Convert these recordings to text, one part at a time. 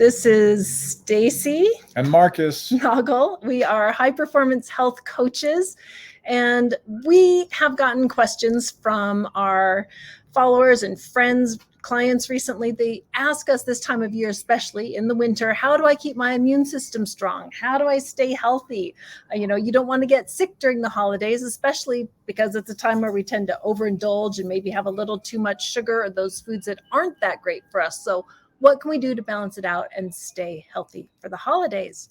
This is Stacy and Marcus Noggle. We are high performance health coaches, and we have gotten questions from our followers and friends, clients recently. They ask us this time of year, especially in the winter, how do I keep my immune system strong? How do I stay healthy? You don't want to get sick during the holidays, especially because it's a time where we tend to overindulge and maybe have a little too much sugar or those foods that aren't that great for us. So what can we do to balance it out and stay healthy for the holidays?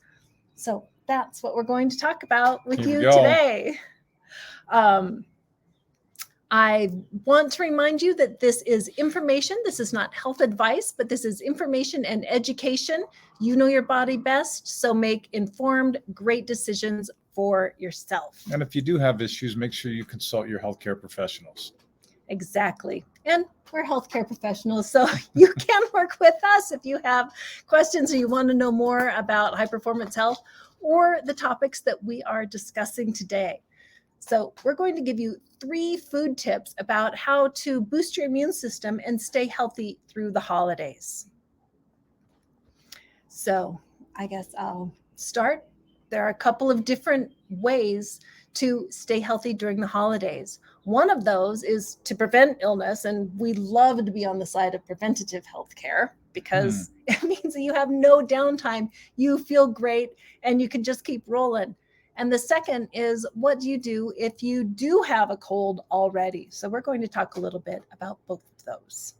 So that's what we're going to talk about with you today. I want to remind you that this is information. This is not health advice, but this is information and education. You know your body best, so make informed, great decisions for yourself. And if you do have issues, make sure you consult your healthcare professionals. Exactly. And we're healthcare professionals, so you can work with us if you have questions or you want to know more about high performance health or the topics that we are discussing today. So we're going to give you 3 food tips about how to boost your immune system and stay healthy through the holidays. So I guess I'll start. There are a couple of different ways to stay healthy during the holidays. One of those is to prevent illness, and we love to be on the side of preventative health care because it means that you have no downtime, you feel great, and you can just keep rolling. And the second is, what do you do if you do have a cold already? So we're going to talk a little bit about both of those.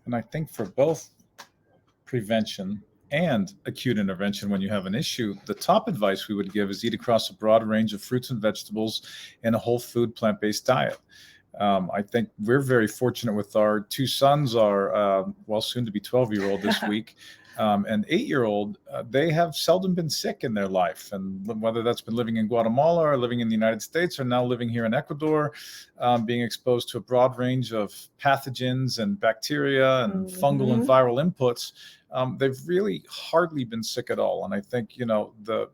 And I think for both prevention and acute intervention when you have an issue, the top advice we would give is eat across a broad range of fruits and vegetables in a whole food plant-based diet. I think we're very fortunate with our 2 sons, our soon to be 12-year-old this week, and 8-year-old, they have seldom been sick in their life. And whether that's been living in Guatemala or living in the United States or now living here in Ecuador, being exposed to a broad range of pathogens and bacteria and fungal and viral inputs, they've really hardly been sick at all. And I think, the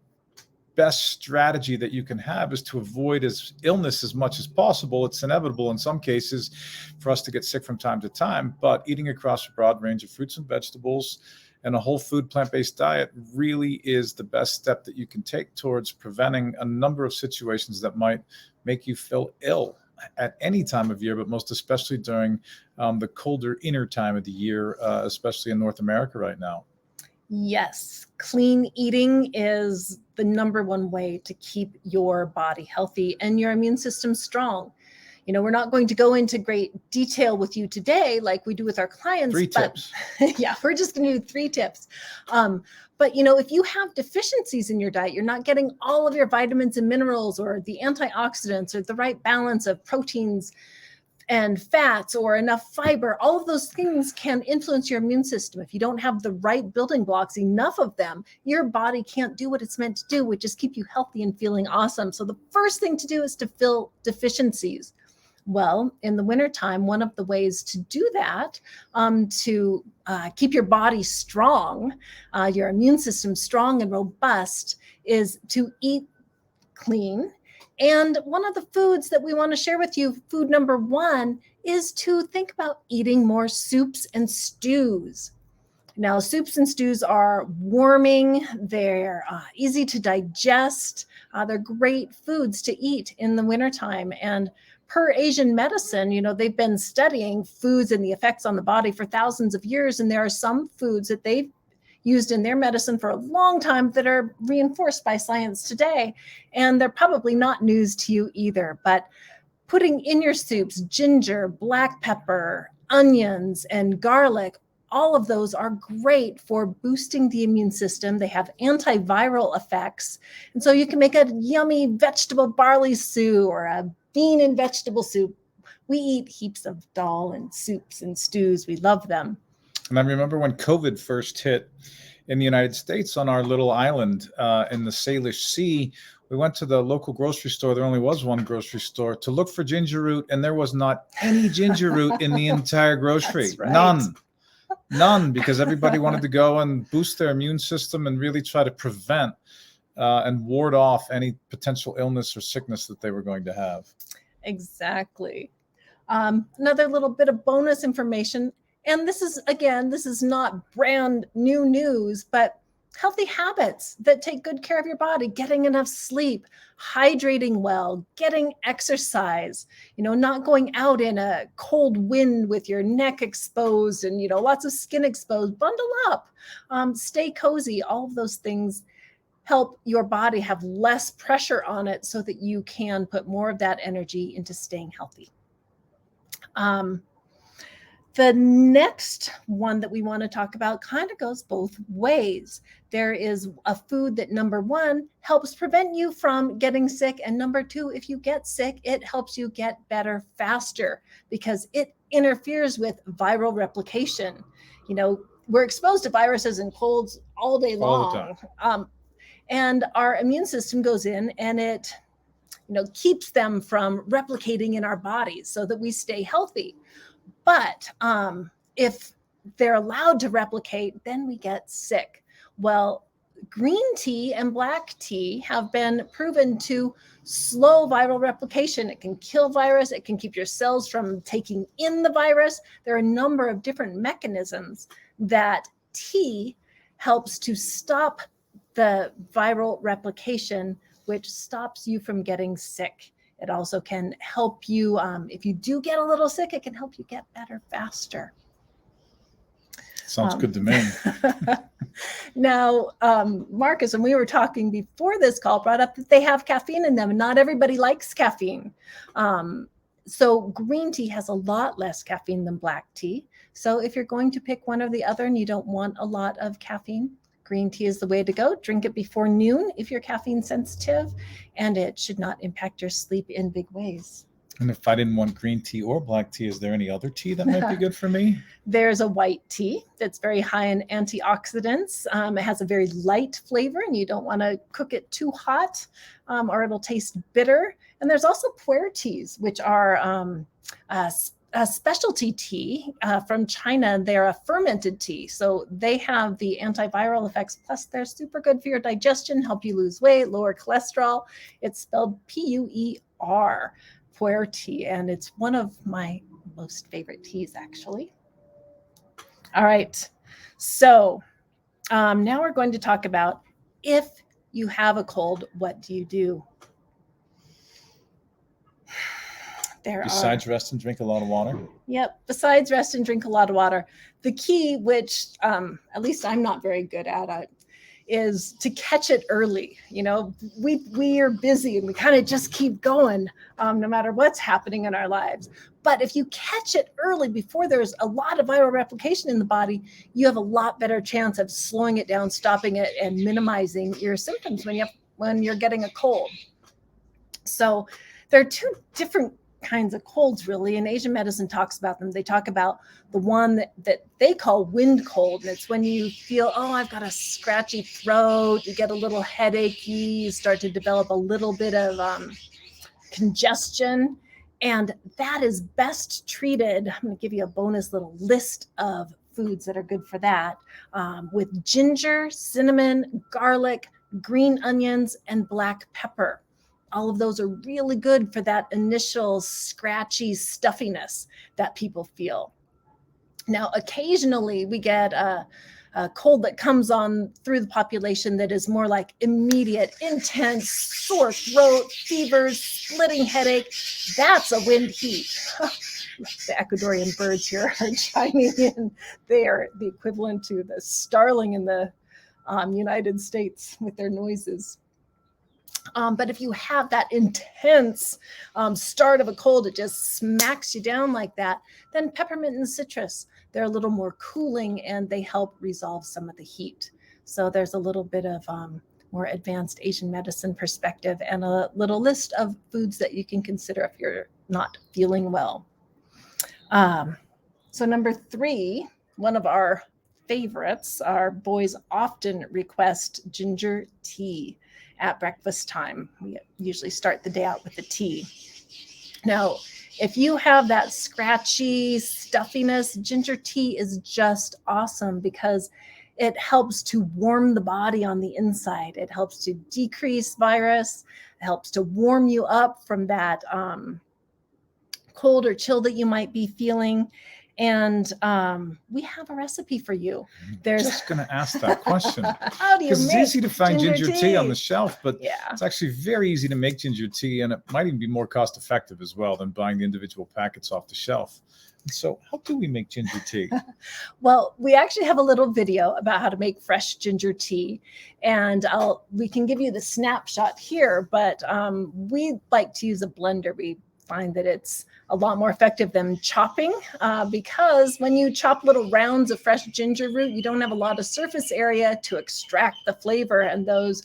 best strategy that you can have is to avoid illness as much as possible. It's inevitable in some cases for us to get sick from time to time, but eating across a broad range of fruits and vegetables and a whole food plant-based diet really is the best step that you can take towards preventing a number of situations that might make you feel ill at any time of year, but most especially during the colder inner time of the year, especially in North America right now. Yes, clean eating is the number one way to keep your body healthy and your immune system strong. We're not going to go into great detail with you today like we do with our clients. 3 tips. Yeah, we're just going to do 3 tips. But if you have deficiencies in your diet, you're not getting all of your vitamins and minerals or the antioxidants or the right balance of proteins and fats or enough fiber, all of those things can influence your immune system. If you don't have the right building blocks, enough of them, your body can't do what it's meant to do, which is keep you healthy and feeling awesome. So the first thing to do is to fill deficiencies. Well, in the wintertime, one of the ways to do that, to keep your body strong, your immune system strong and robust, is to eat clean. And one of the foods that we want to share with you, food number 1, is to think about eating more soups and stews. Now, soups and stews are warming. They're easy to digest. They're great foods to eat in the wintertime. And per Asian medicine, they've been studying foods and the effects on the body for thousands of years. And there are some foods that they've used in their medicine for a long time that are reinforced by science today. And they're probably not news to you either. But putting in your soups ginger, black pepper, onions, and garlic, all of those are great for boosting the immune system. They have antiviral effects. And so you can make a yummy vegetable barley stew or a bean and vegetable soup. We eat heaps of dal and soups and stews. We love them. And I remember when COVID first hit in the United States on our little island in the Salish Sea, we went to the local grocery store. There only was one grocery store to look for ginger root, and there was not any ginger root in the entire grocery. That's right. None, because everybody wanted to go and boost their immune system and really try to prevent and ward off any potential illness or sickness that they were going to have. Exactly. Another little bit of bonus information. And this is not brand new news, but healthy habits that take good care of your body, getting enough sleep, hydrating well, getting exercise, not going out in a cold wind with your neck exposed and, lots of skin exposed, bundle up, stay cozy. All of those things help your body have less pressure on it so that you can put more of that energy into staying healthy. The next one that we want to talk about kind of goes both ways. There is a food that, number one, helps prevent you from getting sick. And number two, if you get sick, it helps you get better faster because it interferes with viral replication. We're exposed to viruses and colds all day long. And our immune system goes in and it keeps them from replicating in our bodies so that we stay healthy. But if they're allowed to replicate, then we get sick. Well, green tea and black tea have been proven to slow viral replication. It can kill virus. It can keep your cells from taking in the virus. There are a number of different mechanisms that tea helps to stop the viral replication, which stops you from getting sick. It also can help you, if you do get a little sick, it can help you get better faster. Sounds good to me. Now, Marcus, when we were talking before this call, brought up that they have caffeine in them, and not everybody likes caffeine. So green tea has a lot less caffeine than black tea. So if you're going to pick one or the other and you don't want a lot of caffeine, green tea is the way to go. Drink it before noon if you're caffeine sensitive, and it should not impact your sleep in big ways. And if I didn't want green tea or black tea, is there any other tea that might be good for me? There's a white tea that's very high in antioxidants. It has a very light flavor, and you don't want to cook it too hot or it'll taste bitter. And there's also pu'er teas, which are a specialty tea from China. They're a fermented tea. So they have the antiviral effects. Plus, they're super good for your digestion, help you lose weight, lower cholesterol. It's spelled P-U-E-R, pu'er tea. And it's one of my most favorite teas, actually. All right. So now we're going to talk about if you have a cold, what do you do? Besides rest and drink a lot of water? Yep. Besides rest and drink a lot of water. The key, which at least I'm not very good at, is to catch it early. We are busy and we kind of just keep going no matter what's happening in our lives. But if you catch it early before there's a lot of viral replication in the body, you have a lot better chance of slowing it down, stopping it, and minimizing your symptoms when you're getting a cold. So there are two different kinds of colds, really, and Asian medicine talks about them. They talk about the one that they call wind cold, and it's when you feel, I've got a scratchy throat, you get a little headachy, you start to develop a little bit of congestion, and that is best treated. I'm going to give you a bonus little list of foods that are good for that, with ginger, cinnamon, garlic, green onions, and black pepper. All of those are really good for that initial scratchy stuffiness that people feel. Now, occasionally we get a cold that comes on through the population that is more like immediate, intense, sore throat, fevers, splitting headache. That's a wind heat. The Ecuadorian birds here are chiming in. They are the equivalent to the starling in the United States with their noises. But if you have that intense start of a cold, it just smacks you down like that, then peppermint and citrus, they're a little more cooling and they help resolve some of the heat. So there's a little bit of more advanced Asian medicine perspective and a little list of foods that you can consider if you're not feeling well. So number 3, one of our favorites, our boys often request ginger tea at breakfast time. We usually start the day out with the tea. Now, if you have that scratchy stuffiness, ginger tea is just awesome because it helps to warm the body on the inside. It helps to decrease virus. It helps to warm you up from that cold or chill that you might be feeling. And we have a recipe for you. There's just going to ask that question. How do you Because make it's easy to find ginger tea on the tea? shelf, but Yeah. it's actually very easy to make ginger tea, and it might even be more cost effective as well than buying the individual packets off the shelf. And so how do we make ginger tea? Well, we actually have a little video about how to make fresh ginger tea, and we can give you the snapshot here, but we like to use a blender. We find that it's a lot more effective than chopping because when you chop little rounds of fresh ginger root, you don't have a lot of surface area to extract the flavor and those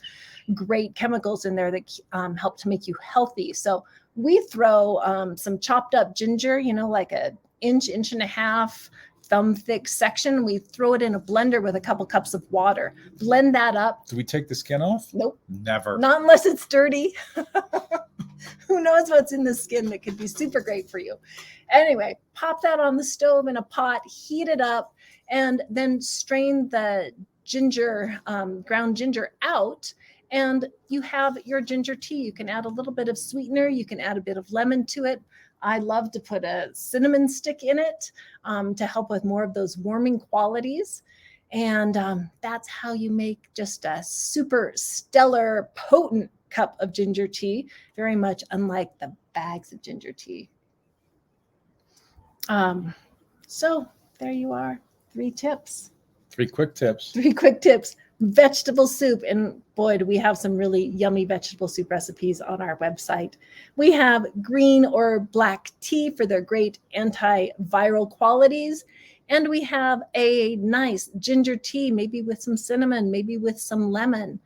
great chemicals in there that help to make you healthy. So we throw some chopped up ginger, like a inch and a half thumb thick section. We throw it in a blender with a couple cups of water, blend that up. Do we take the skin off? Nope. Never. Not unless it's dirty. Who knows what's in the skin that could be super great for you. Anyway, pop that on the stove in a pot, heat it up, and then strain the ginger, ground ginger out. And you have your ginger tea. You can add a little bit of sweetener. You can add a bit of lemon to it. I love to put a cinnamon stick in it to help with more of those warming qualities. And that's how you make just a super stellar, potent cup of ginger tea, very much unlike the bags of ginger tea. So there you are, 3 tips. 3 quick tips. 3 quick tips. Vegetable soup. And boy, do we have some really yummy vegetable soup recipes on our website. We have green or black tea for their great antiviral qualities. And we have a nice ginger tea, maybe with some cinnamon, maybe with some lemon.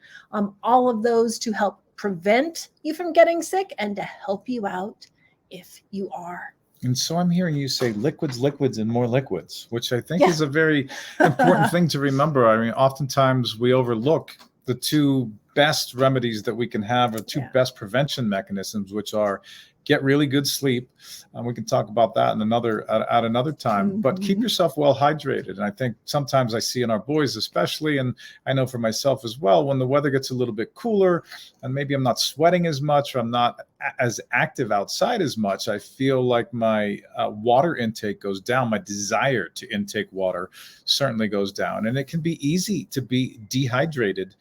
All of those to help prevent you from getting sick and to help you out if you are. And so I'm hearing you say liquids, liquids, and more liquids, which I think is a very important thing to remember. I mean, oftentimes we overlook the 2 best remedies that we can have, or 2 best prevention mechanisms, which are get really good sleep. We can talk about that in at another time, but keep yourself well hydrated. And I think sometimes I see in our boys especially, and I know for myself as well, when the weather gets a little bit cooler and maybe I'm not sweating as much, or I'm not as active outside as much, I feel like my water intake goes down. My desire to intake water certainly goes down. And it can be easy to be dehydrated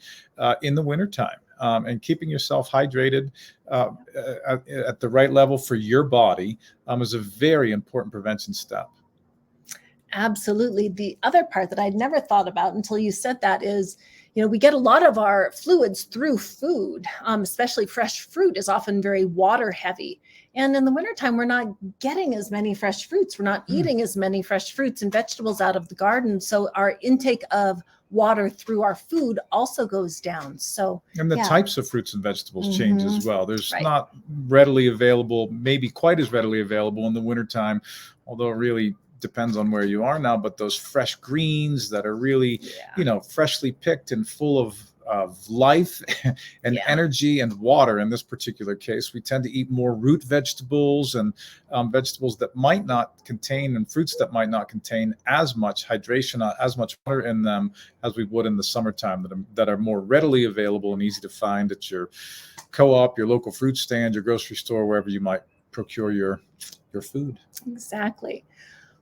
in the wintertime. And keeping yourself hydrated at the right level for your body is a very important prevention step. Absolutely. The other part that I'd never thought about until you said that is, we get a lot of our fluids through food, especially fresh fruit is often very water heavy. And in the wintertime, we're not getting as many fresh fruits. We're not eating as many fresh fruits and vegetables out of the garden. So our intake of water through our food also goes down. So, and the types of fruits and vegetables change as well. There's not readily available, maybe quite as readily available in the wintertime, although it really depends on where you are now, but those fresh greens that are really, freshly picked and full of life and energy and water. In this particular case, we tend to eat more root vegetables and vegetables that might not contain, and fruits that might not contain as much hydration, as much water in them as we would in the summertime, that are more readily available and easy to find at your co-op, your local fruit stand, your grocery store, wherever you might procure your food. Exactly.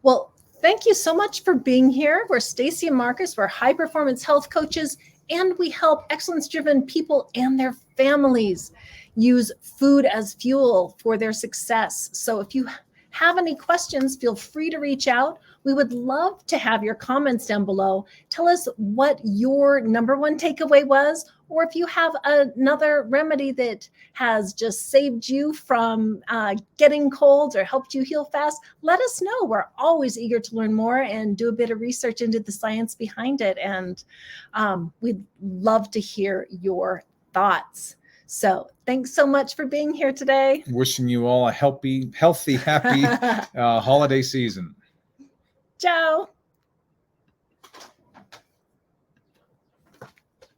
Well, thank you so much for being here. We're Stacy and Marcus. We're high performance health coaches, and we help excellence-driven people and their families use food as fuel for their success. So if you have any questions, feel free to reach out. We would love to have your comments down below. Tell us what your number 1 takeaway was, or if you have another remedy that has just saved you from getting colds or helped you heal fast, let us know. We're always eager to learn more and do a bit of research into the science behind it. And we'd love to hear your thoughts. So thanks so much for being here today. Wishing you all a healthy, happy holiday season. Ciao.